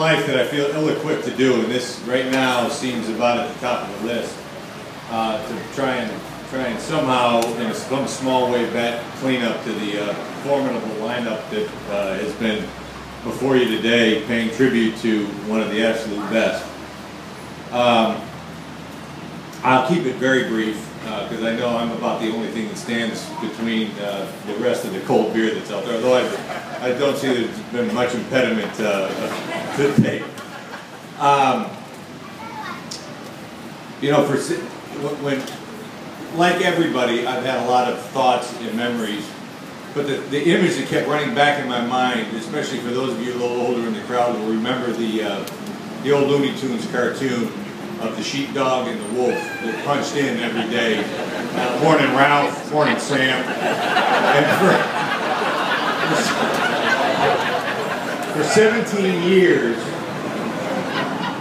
life that I feel ill-equipped to do, and this right now seems about at the top of the list, to try and somehow, in some small way, clean up to the formidable lineup that has been before you today, paying tribute to one of the absolute best. I'll keep it very brief, because I know I'm about the only thing that stands between the rest of the cold beer that's out there, although I don't see there's been much impediment to take. You know, like everybody, I've had a lot of thoughts and memories, but the image that kept running back in my mind, especially for those of you a little older in the crowd, will remember the old Looney Tunes cartoon of the sheepdog and the wolf that punched in every day. Morning Ralph, morning Sam. And for 17 years,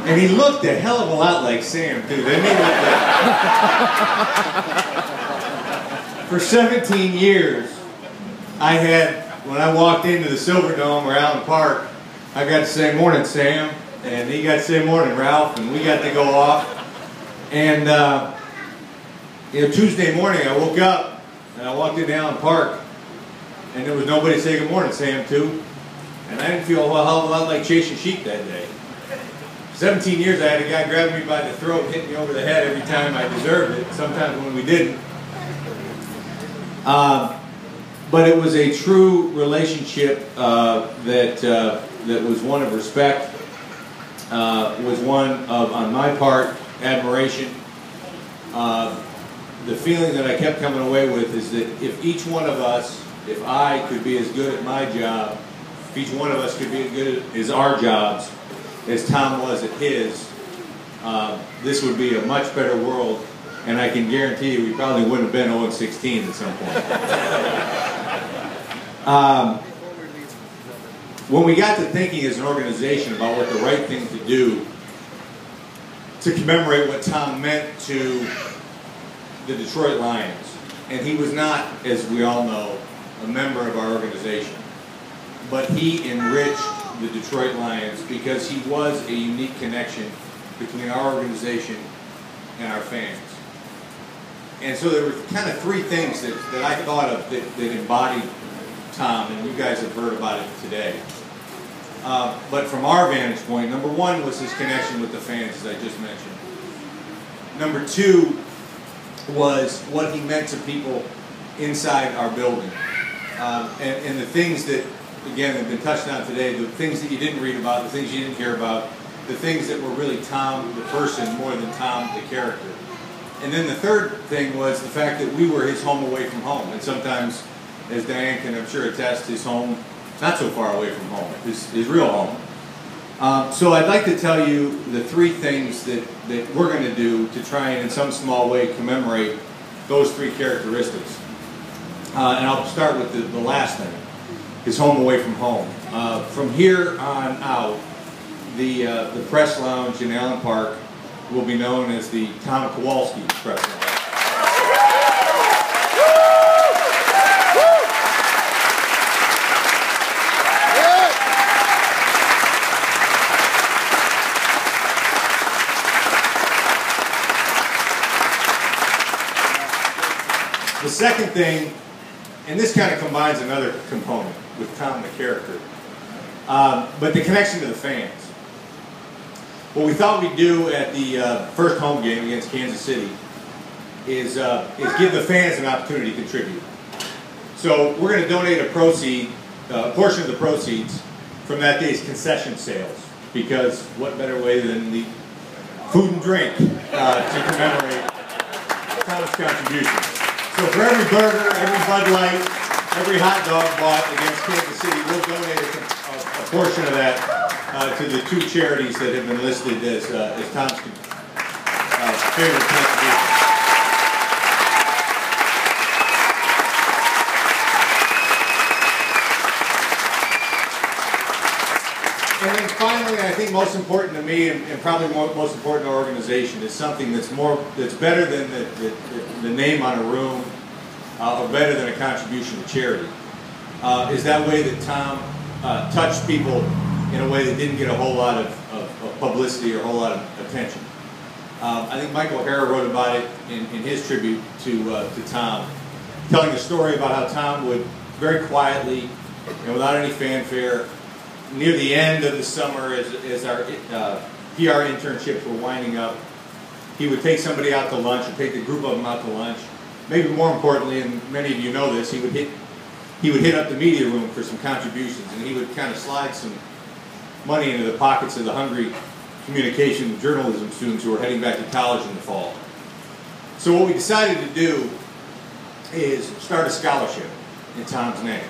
and he looked a hell of a lot like Sam too, didn't he? For 17 years, I had, when I walked into the Silverdome or Allen Park, I got to say morning Sam, and he got to say morning Ralph, and we got to go off. And you know, Tuesday morning I woke up and I walked into Allen Park, and there was nobody to say good morning Sam to, and I didn't feel a hell of a lot like chasing sheep that day. 17 years I had a guy grabbing me by the throat and hitting me over the head every time I deserved it, sometimes when we didn't. But it was a true relationship that was one of respect, was one of, on my part, admiration. The feeling that I kept coming away with is that if each one of us, if I could be as good at my job, if each one of us could be as good at our jobs as Tom was at his, this would be a much better world, and I can guarantee you we probably wouldn't have been 0-16 at some point. When we got to thinking as an organization about what the right thing to do to commemorate what Tom meant to the Detroit Lions, and he was not, as we all know, a member of our organization, but he enriched the Detroit Lions because he was a unique connection between our organization and our fans. And so there were kind of three things that I thought of that embodied Tom, and you guys have heard about it today. But from our vantage point, number one was his connection with the fans, as I just mentioned. Number two was what he meant to people inside our building. And the things that, again, have been touched on today, the things that you didn't read about, the things you didn't hear about, the things that were really Tom, the person, more than Tom, the character. And then the third thing was the fact that we were his home away from home. And sometimes, as Diane can, I'm sure, attest, his home not so far away from home, his real home. So I'd like to tell you the three things that we're going to do to try and in some small way commemorate those three characteristics. And I'll start with the last thing, his home away from home. From here on out, the press lounge in Allen Park will be known as the Tom Kowalski press lounge. The second thing, and this kind of combines another component with Tom the character, but the connection to the fans. What we thought we'd do at the first home game against Kansas City is give the fans an opportunity to contribute. So we're going to donate a portion of the proceeds from that day's concession sales, because what better way than the food and drink to commemorate Tom's contributions. So for every burger, every Bud Light, every hot dog bought against Kansas City, we'll donate a portion of that to the two charities that have been listed as Tom's favorite contributions. And then finally, I think most important to me, and probably most important to our organization, is something that's better than the name on a room, or better than a contribution to charity. Is that way that Tom touched people in a way that didn't get a whole lot of publicity or a whole lot of attention. I think Michael O'Hara wrote about it in his tribute to Tom, telling a story about how Tom would very quietly and without any fanfare, near the end of the summer as our PR internships were winding up, he would take somebody out to lunch, or take the group of them out to lunch. Maybe more importantly, and many of you know this, he would hit up the media room for some contributions, and he would kind of slide some money into the pockets of the hungry communication and journalism students who were heading back to college in the fall. So what we decided to do is start a scholarship in Tom's name.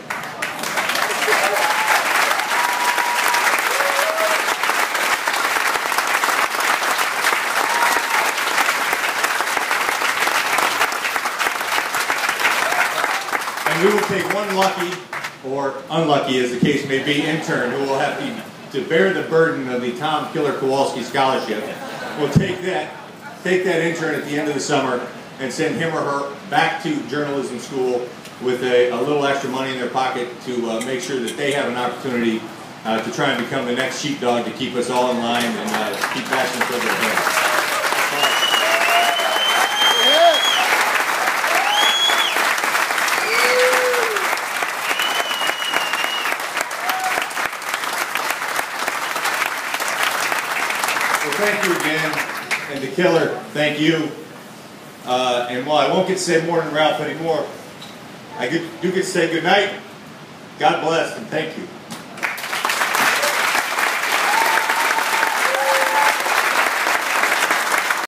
And we will take one lucky, or unlucky as the case may be, intern who will have to bear the burden of the Tom Kowalski Scholarship. We'll take that intern at the end of the summer and send him or her back to journalism school with a little extra money in their pocket to make sure that they have an opportunity to try and become the next sheepdog to keep us all in line and keep passing over the head. Thank you again, and to Killer, thank you. And while I won't get to say more than Ralph anymore, I do get to say good night, God bless, and thank you.